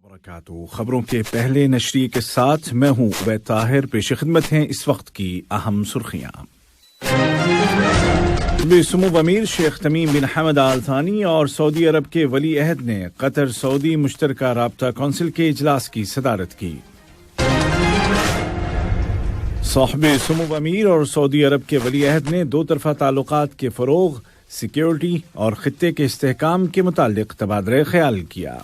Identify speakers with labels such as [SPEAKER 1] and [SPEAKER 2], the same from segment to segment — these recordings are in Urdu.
[SPEAKER 1] وبرکاتہ۔ خبروں کے پہلے نشریے کے ساتھ میں ہوں عبید طاہر۔ پیش خدمت ہیں اس وقت کی اہم سرخیاں۔ سمو امیر شیخ تمیم بن حمد آل ثانی اور سعودی عرب کے ولی عہد نے قطر سعودی مشترکہ رابطہ کونسل کے اجلاس کی صدارت کی۔ صاحب سمو امیر اور سعودی عرب کے ولی عہد نے دو طرفہ تعلقات کے فروغ، سیکیورٹی اور خطے کے استحکام کے متعلق تبادلہ خیال کیا۔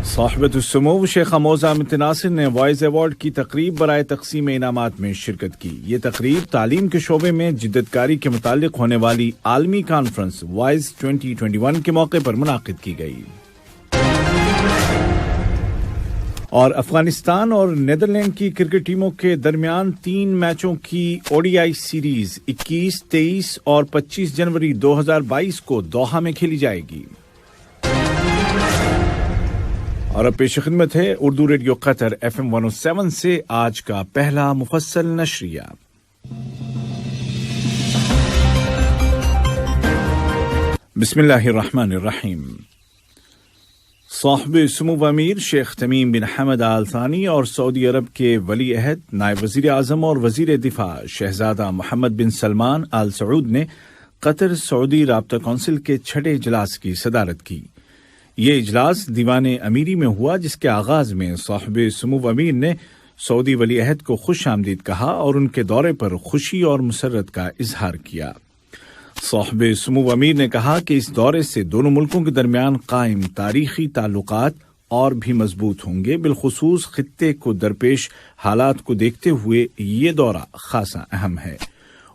[SPEAKER 1] صاحبۃ السمو شیخہ موزہ بنت ناصر نے وائز ایوارڈ کی تقریب برائے تقسیم انعامات میں شرکت کی۔ یہ تقریب تعلیم کے شعبے میں جدت کاری کے متعلق ہونے والی عالمی کانفرنس وائز 2021 کے موقع پر منعقد کی گئی۔ اور افغانستان اور نیدرلینڈ کی کرکٹ ٹیموں کے درمیان 3 میچوں کی ODI سیریز 21، 23 اور 25 جنوری 2022 کو دوحہ میں کھیلی جائے گی۔ اور اب پیش خدمت ہے اردو ریڈیو قطر FM 107 سے آج کا پہلا مفصل نشریہ۔ بسم اللہ الرحمن الرحیم۔ صاحب سمو امیر شیخ تمیم بن حمد آل ثانی اور سعودی عرب کے ولی عہد نائب وزیر اعظم اور وزیر دفاع شہزادہ محمد بن سلمان آل سعود نے قطر سعودی رابطہ کونسل کے 6 اجلاس کی صدارت کی۔ یہ اجلاس دیوان امیری میں ہوا، جس کے آغاز میں صاحب سمو امیر نے سعودی ولی عہد کو خوش آمدید کہا اور ان کے دورے پر خوشی اور مسرت کا اظہار کیا۔ صاحب سمو امیر نے کہا کہ اس دورے سے دونوں ملکوں کے درمیان قائم تاریخی تعلقات اور بھی مضبوط ہوں گے۔ بالخصوص خطے کو درپیش حالات کو دیکھتے ہوئے یہ دورہ خاصا اہم ہے۔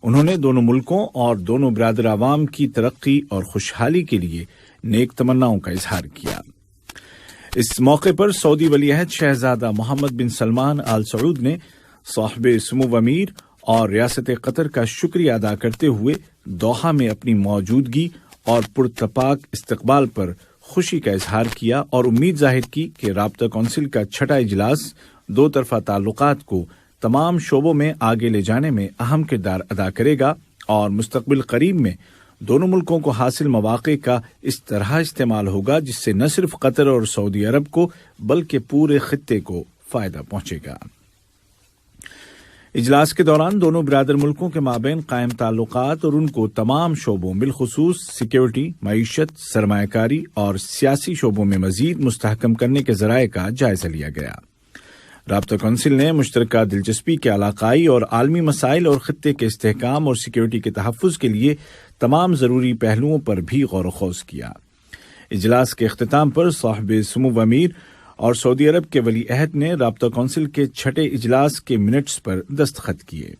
[SPEAKER 1] انہوں نے دونوں ملکوں اور دونوں برادر عوام کی ترقی اور خوشحالی کے لیے نیک تمناؤں کا اظہار کیا۔ اس موقع پر سعودی ولی عہد شہزادہ محمد بن سلمان آل سعود نے صاحب سمو امیر اور ریاست قطر کا شکریہ ادا کرتے ہوئے دوحہ میں اپنی موجودگی اور پرتپاک استقبال پر خوشی کا اظہار کیا اور امید ظاہر کی کہ رابطہ کونسل کا 6 اجلاس دو طرفہ تعلقات کو تمام شعبوں میں آگے لے جانے میں اہم کردار ادا کرے گا اور مستقبل قریب میں دونوں ملکوں کو حاصل مواقع کا اس طرح استعمال ہوگا جس سے نہ صرف قطر اور سعودی عرب کو بلکہ پورے خطے کو فائدہ پہنچے گا۔ اجلاس کے دوران دونوں برادر ملکوں کے مابین قائم تعلقات اور ان کو تمام شعبوں بالخصوص سیکیورٹی، معیشت، سرمایہ کاری اور سیاسی شعبوں میں مزید مستحکم کرنے کے ذرائع کا جائزہ لیا گیا۔ رابطہ کونسل نے مشترکہ دلچسپی کے علاقائی اور عالمی مسائل اور خطے کے استحکام اور سیکیورٹی کے تحفظ کے لیے تمام ضروری پہلوؤں پر بھی غور و خوض کیا۔ اجلاس کے اختتام پر صاحب سمو امیر اور سعودی عرب کے ولی عہد نے رابطہ کونسل کے 6 اجلاس کے منٹس پر دستخط کیے۔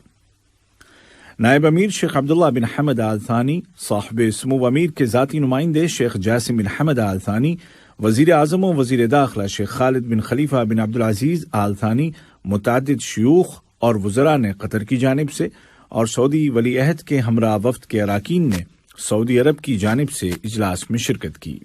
[SPEAKER 1] نائب امیر شیخ عبداللہ بن حمد آل ثانی، صاحب سمو امیر کے ذاتی نمائندے شیخ جاسم بن حمد آل ثانی، وزیر اعظم و وزیر داخلہ شیخ خالد بن خلیفہ بن عبدالعزیز آل ثانی، متعدد شیوخ اور وزراء نے قطر کی جانب سے اور سعودی ولی عہد کے ہمراہ وفد کے اراکین نے سعودی عرب کی جانب سے اجلاس میں شرکت کی۔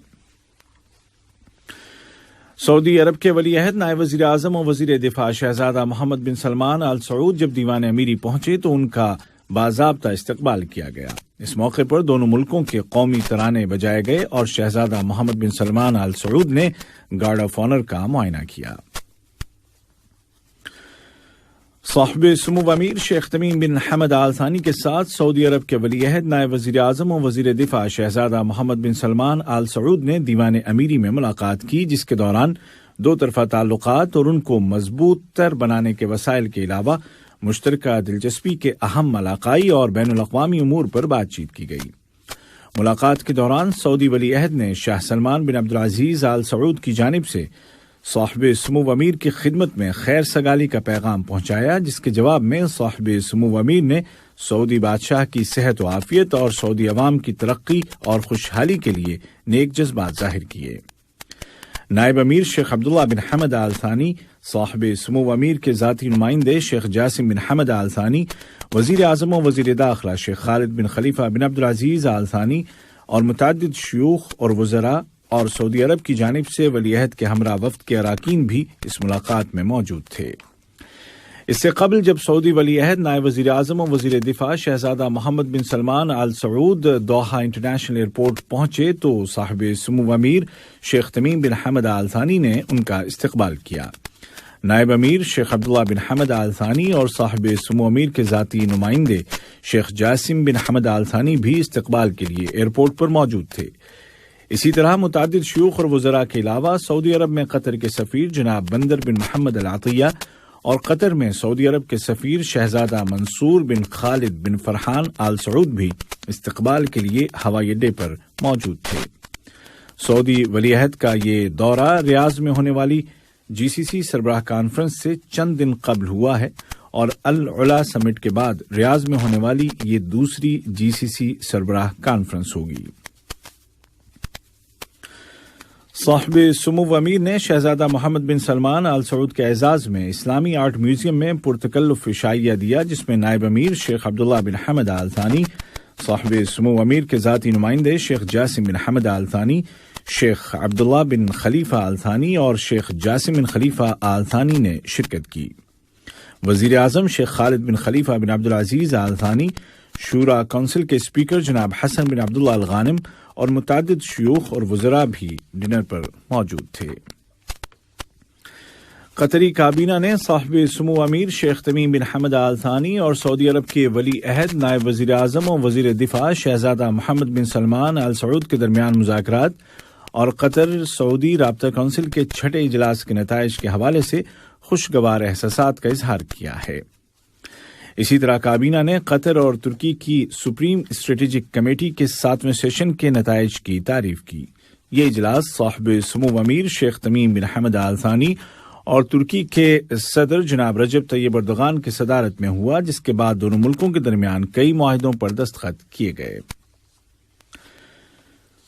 [SPEAKER 1] سعودی عرب کے ولی عہد نائب وزیر اعظم و وزیر دفاع شہزادہ محمد بن سلمان آل سعود جب دیوان امیری پہنچے تو ان کا باضابطہ استقبال کیا گیا۔ اس موقع پر دونوں ملکوں کے قومی ترانے بجائے گئے اور شہزادہ محمد بن سلمان آل سعود نے گارڈ آف آنر کا معائنہ کیا۔ صاحب سمو امیر شیخ تمیم بن حمد آل ثانی کے ساتھ سعودی عرب کے ولی عہد نائب وزیر اعظم و وزیر دفاع شہزادہ محمد بن سلمان آل سعود نے دیوان امیری میں ملاقات کی، جس کے دوران دو طرفہ تعلقات اور ان کو مضبوط تر بنانے کے وسائل کے علاوہ مشترکہ دلچسپی کے اہم علاقائی اور بین الاقوامی امور پر بات چیت کی گئی۔ ملاقات کے دوران سعودی ولی عہد نے شاہ سلمان بن عبدالعزیز آل سعود کی جانب سے صاحب سمو امیر کی خدمت میں خیر سگالی کا پیغام پہنچایا، جس کے جواب میں صاحب سمو امیر نے سعودی بادشاہ کی صحت و عافیت اور سعودی عوام کی ترقی اور خوشحالی کے لیے نیک جذبات ظاہر کیے۔ نائب امیر شیخ عبداللہ بن حمد آل ثانی، صاحب سمو امیر کے ذاتی نمائندے شیخ جاسم بن حمد آل ثانی، وزیر اعظم و وزیر داخلہ شیخ خالد بن خلیفہ بن عبدالعزیز آل ثانی اور متعدد شیوخ اور وزراء اور سعودی عرب کی جانب سے ولی عہد کے ہمراہ وفد کے اراکین بھی اس ملاقات میں موجود تھے۔ اس سے قبل جب سعودی ولی عہد نائب وزیر اعظم و وزیر دفاع شہزادہ محمد بن سلمان آل سعود دوحہ انٹرنیشنل ایئرپورٹ پہنچے تو صاحب سمو امیر شیخ تمیم بن حمد آل ثانی نے ان کا استقبال کیا۔ نائب امیر شیخ عبداللہ بن حمد آل ثانی اور صاحب سمو امیر کے ذاتی نمائندے شیخ جاسم بن حمد آل ثانی بھی استقبال کے لیے ایئرپورٹ پر موجود تھے۔ اسی طرح متعدد شیوخ اور وزراء کے علاوہ سعودی عرب میں قطر کے سفیر جناب بندر بن محمد العطیہ اور قطر میں سعودی عرب کے سفیر شہزادہ منصور بن خالد بن فرحان آل سعود بھی استقبال کے لیے ہوائی اڈے پر موجود تھے۔ سعودی ولی عہد کا یہ دورہ ریاض میں ہونے والی GCC سربراہ کانفرنس سے چند دن قبل ہوا ہے اور العلا سمٹ کے بعد ریاض میں ہونے والی یہ دوسری GCC سربراہ کانفرنس ہوگی۔ صاحب سمو امیر نے شہزادہ محمد بن سلمان آل سعود کے اعزاز میں اسلامی آرٹ میوزیم میں پرتکلف عشائیہ دیا، جس میں نائب امیر شیخ عبداللہ بن حمد آل ثانی، صاحب سمو امیر کے ذاتی نمائندے شیخ جاسم بن حمد آل ثانی، شیخ عبداللہ بن خلیفہ آل ثانی اور شیخ جاسم بن خلیفہ آل ثانی نے شرکت کی۔ وزیر اعظم شیخ خالد بن خلیفہ بن عبدالعزیز آل ثانی، شورا کونسل کے اسپیکر جناب حسن بن عبداللہ الغانم اور متعدد شیوخ اور وزراء بھی ڈنر پر موجود تھے۔ قطری کابینہ نے صاحب سمو امیر شیخ تمیم بن حمد آل ثانی اور سعودی عرب کے ولی عہد نائب وزیر اعظم و وزیر دفاع شہزادہ محمد بن سلمان آل سعود کے درمیان مذاکرات اور قطر سعودی رابطہ کونسل کے چھٹے اجلاس کے نتائج کے حوالے سے خوشگوار احساسات کا اظہار کیا ہے۔ اسی طرح کابینہ نے قطر اور ترکی کی سپریم اسٹریٹجک کمیٹی کے 7ویں سیشن کے نتائج کی تعریف کی۔ یہ اجلاس صاحب سمو امیر شیخ تمیم بن حمد آل ثانی اور ترکی کے صدر جناب رجب طیب اردوغان کی صدارت میں ہوا، جس کے بعد دونوں ملکوں کے درمیان کئی معاہدوں پر دستخط کیے گئے۔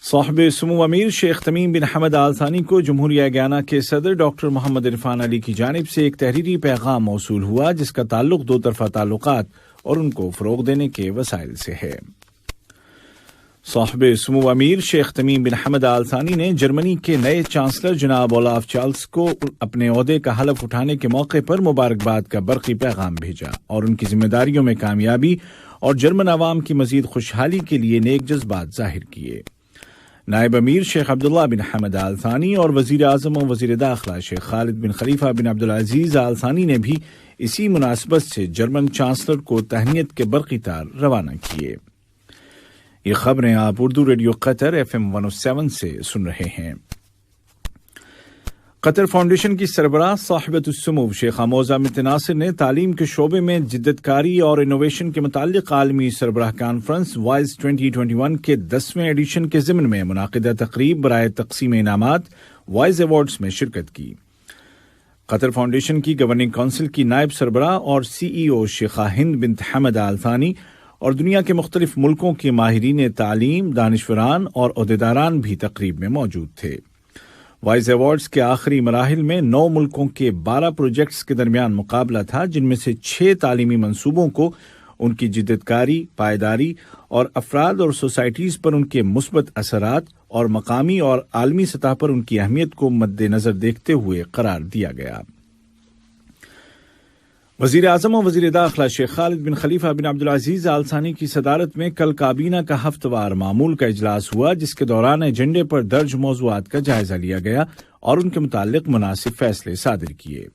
[SPEAKER 1] صاحب سمو امیر شیخ تمیم بن حمد آل ثانی کو جمہوریہ گیانا کے صدر ڈاکٹر محمد عرفان علی کی جانب سے ایک تحریری پیغام موصول ہوا، جس کا تعلق دو طرفہ تعلقات اور ان کو فروغ دینے کے وسائل سے ہے۔ صاحب سمو امیر شیخ تمیم بن حمد آل ثانی نے جرمنی کے نئے چانسلر جناب اولاف چالز کو اپنے عہدے کا حلف اٹھانے کے موقع پر مبارکباد کا برقی پیغام بھیجا اور ان کی ذمہ داریوں میں کامیابی اور جرمن عوام کی مزید خوشحالی کے لیے نیک جذبات ظاہر کیے۔ نائب امیر شیخ عبداللہ بن حمد آل ثانی اور وزیر اعظم و وزیر داخلہ شیخ خالد بن خلیفہ بن عبدالعزیز آل ثانی نے بھی اسی مناسبت سے جرمن چانسلر کو تہنیت کے برقی تار روانہ کیے۔ یہ خبریں آپ اردو ریڈیو قطر FM 107 سے سن رہے ہیں۔ قطر فاؤنڈیشن کی سربراہ صاحبۃ السمو شیخ موزہ بنت ناصر نے تعلیم کے شعبے میں جدت کاری اور انوویشن کے متعلق عالمی سربراہ کانفرنس وائز 2021 کے 10ویں ایڈیشن کے ضمن میں منعقدہ تقریب برائے تقسیم انعامات وائز ایوارڈز میں شرکت کی۔ قطر فاؤنڈیشن کی گورننگ کونسل کی نائب سربراہ اور CEO شیخہ ہند بنت حمد آل ثانی اور دنیا کے مختلف ملکوں کے ماہرین تعلیم، دانشوران اور عہدیداران بھی تقریب میں موجود تھے۔ وائز ایوارڈز کے آخری مراحل میں 9 ملکوں کے 12 پروجیکٹس کے درمیان مقابلہ تھا، جن میں سے 6 تعلیمی منصوبوں کو ان کی جدت کاری، پائیداری اور افراد اور سوسائٹیز پر ان کے مثبت اثرات اور مقامی اور عالمی سطح پر ان کی اہمیت کو مد نظر دیکھتے ہوئے قرار دیا گیا۔ وزیر اعظم و وزیر داخلہ شیخ خالد بن خلیفہ بن عبدالعزیز آل ثانی کی صدارت میں کل کابینہ کا ہفتہ وار معمول کا اجلاس ہوا، جس کے دوران ایجنڈے پر درج موضوعات کا جائزہ لیا گیا اور ان کے متعلق مناسب فیصلے صادر کیے۔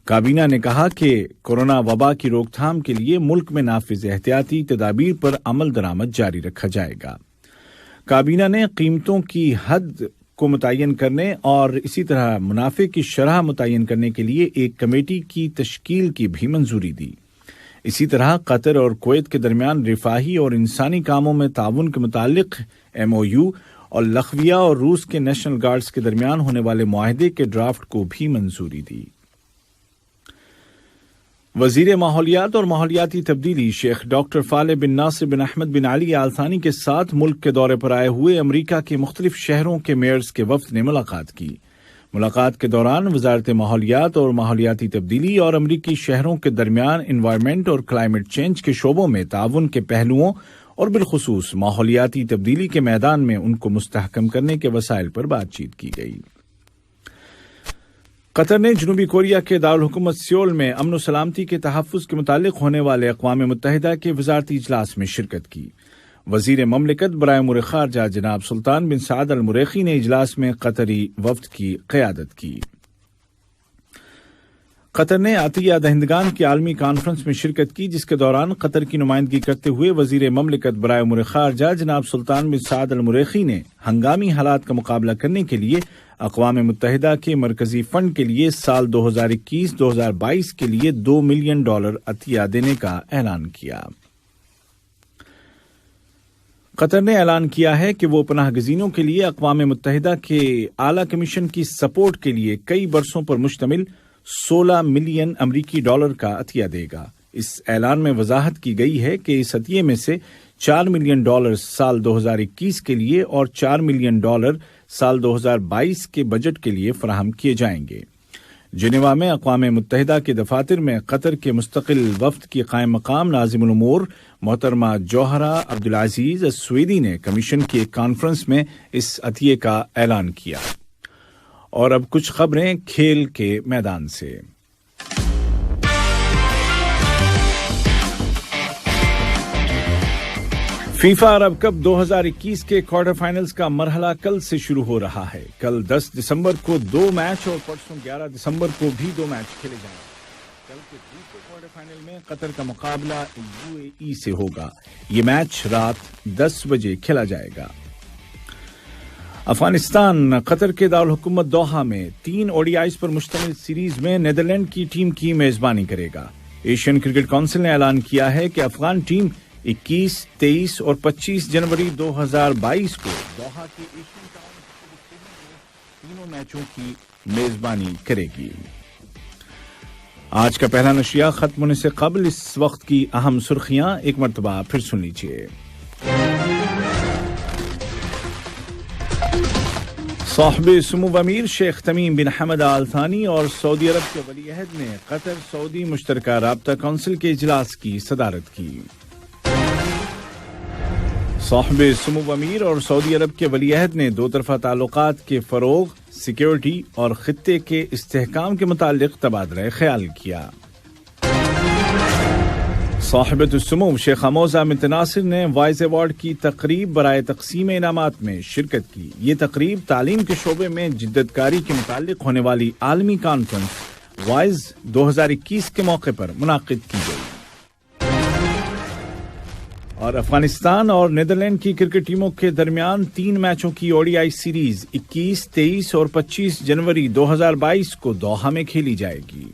[SPEAKER 1] کابینہ نے کہا کہ کورونا وبا کی روک تھام کے لیے ملک میں نافذ احتیاطی تدابیر پر عمل درآمد جاری رکھا جائے گا۔ کابینہ نے قیمتوں کی حد کو متعین کرنے اور اسی طرح منافع کی شرح متعین کرنے کے لیے ایک کمیٹی کی تشکیل کی بھی منظوری دی۔ اسی طرح قطر اور کویت کے درمیان رفاہی اور انسانی کاموں میں تعاون کے متعلق MOU اور لخویہ اور روس کے نیشنل گارڈز کے درمیان ہونے والے معاہدے کے ڈرافٹ کو بھی منظوری دی۔ وزیر ماحولیات اور ماحولیاتی تبدیلی شیخ ڈاکٹر فالح بن ناصر بن احمد بن علی آل ثانی کے ساتھ ملک کے دورے پر آئے ہوئے امریکہ کے مختلف شہروں کے میئرز کے وفد نے ملاقات کی۔ ملاقات کے دوران وزارت ماحولیات اور ماحولیاتی تبدیلی اور امریکی شہروں کے درمیان انوائرمنٹ اور کلائمیٹ چینج کے شعبوں میں تعاون کے پہلوؤں اور بالخصوص ماحولیاتی تبدیلی کے میدان میں ان کو مستحکم کرنے کے وسائل پر بات چیت کی گئی۔ قطر نے جنوبی کوریا کے دارالحکومت سیول میں امن و سلامتی کے تحفظ کے متعلق ہونے والے اقوام متحدہ کے وزارتی اجلاس میں شرکت کی۔ وزیر مملکت برائے امور خارجہ جناب سلطان بن سعد المریخی نے اجلاس میں قطری وفد کی قیادت کی۔ قطر نے عطیہ دہندگان کی عالمی کانفرنس میں شرکت کی، جس کے دوران قطر کی نمائندگی کرتے ہوئے وزیر مملکت برائے امور خارجہ جناب سلطان بن سعد المریخی نے ہنگامی حالات کا مقابلہ کرنے کے لیے اقوام متحدہ کے مرکزی فنڈ کے لیے سال 2021-2022 کے لیے $2 ملین عطیہ دینے کا اعلان کیا۔ قطر نے اعلان کیا ہے کہ وہ پناہ گزینوں کے لیے اقوام متحدہ کے اعلی کمیشن کی سپورٹ کے لیے کئی برسوں پر مشتمل $16 ملین کا عطیہ دے گا۔ اس اعلان میں وضاحت کی گئی ہے کہ اس عطیے میں سے $4 ملین سال 2021 کے لیے اور $4 ملین سال 2022 کے بجٹ کے لیے فراہم کیے جائیں گے۔ جنیوا میں اقوام متحدہ کے دفاتر میں قطر کے مستقل وفد کی قائم مقام ناظم الامور محترمہ جوہرہ عبدالعزیز السویدی نے کمیشن کی ایک کانفرنس میں اس عطیے کا اعلان کیا۔ اور اب کچھ خبریں کھیل کے میدان سے۔ فیفا عرب کپ 2021 کے کوارٹر فائنلز کا مرحلہ کل سے شروع ہو رہا ہے۔ کل 10 دسمبر کو 2 میچ اور پرسوں 11 دسمبر کو بھی 2 میچ کھیلے جائیں گے۔ کل کے دوسرے کوارٹر فائنل میں قطر کا مقابلہ UAE سے ہوگا۔ یہ میچ رات 10 بجے کھیلا جائے گا۔ افغانستان قطر کے دارالحکومت دوحہ میں 3 ODIs پر مشتمل سیریز میں نیدرلینڈ کی ٹیم کی میزبانی کرے گا۔ ایشین کرکٹ کونسل نے اعلان کیا ہے کہ افغان ٹیم 21، 23 اور 25 جنوری 2022 کو دوحہ کے ایشین ٹاؤن میں تینوں میچوں کی میزبانی کرے گی۔ آج کا پہلا نشریہ ختم ہونے سے قبل اس وقت کی اہم سرخیاں ایک مرتبہ پھر سن لیجیے۔ صاحب سمو امیر شیخ تمیم بن حمد آل ثانی اور سعودی عرب کے ولی عہد نے قطر سعودی مشترکہ رابطہ کونسل کے اجلاس کی صدارت کی۔ صاحب سمو امیر اور سعودی عرب کے ولی عہد نے دو طرفہ تعلقات کے فروغ، سیکیورٹی اور خطے کے استحکام کے متعلق تبادلہ خیال کیا۔ صاحبۃ السمو شیخ موزہ بنت ناصر نے وائز ایوارڈ کی تقریب برائے تقسیم انعامات میں شرکت کی۔ یہ تقریب تعلیم کے شعبے میں جدت کاری کے متعلق ہونے والی عالمی کانفرنس وائز 2021 کے موقع پر منعقد کی گئی۔ اور افغانستان اور نیدرلینڈ کی کرکٹ ٹیموں کے درمیان 3 میچوں کی ODI سیریز 21، 23 اور 25 جنوری 2022 کو دوحہ میں کھیلی جائے گی۔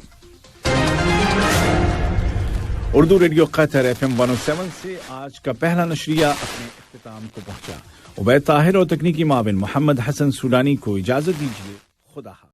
[SPEAKER 1] اردو ریڈیو قطر FM 107 سے آج کا پہلا نشریہ اپنے اختتام کو پہنچا۔ عبید طاہر اور تکنیکی معاون محمد حسن سوڈانی کو اجازت دیجیے۔ خدا حافظ۔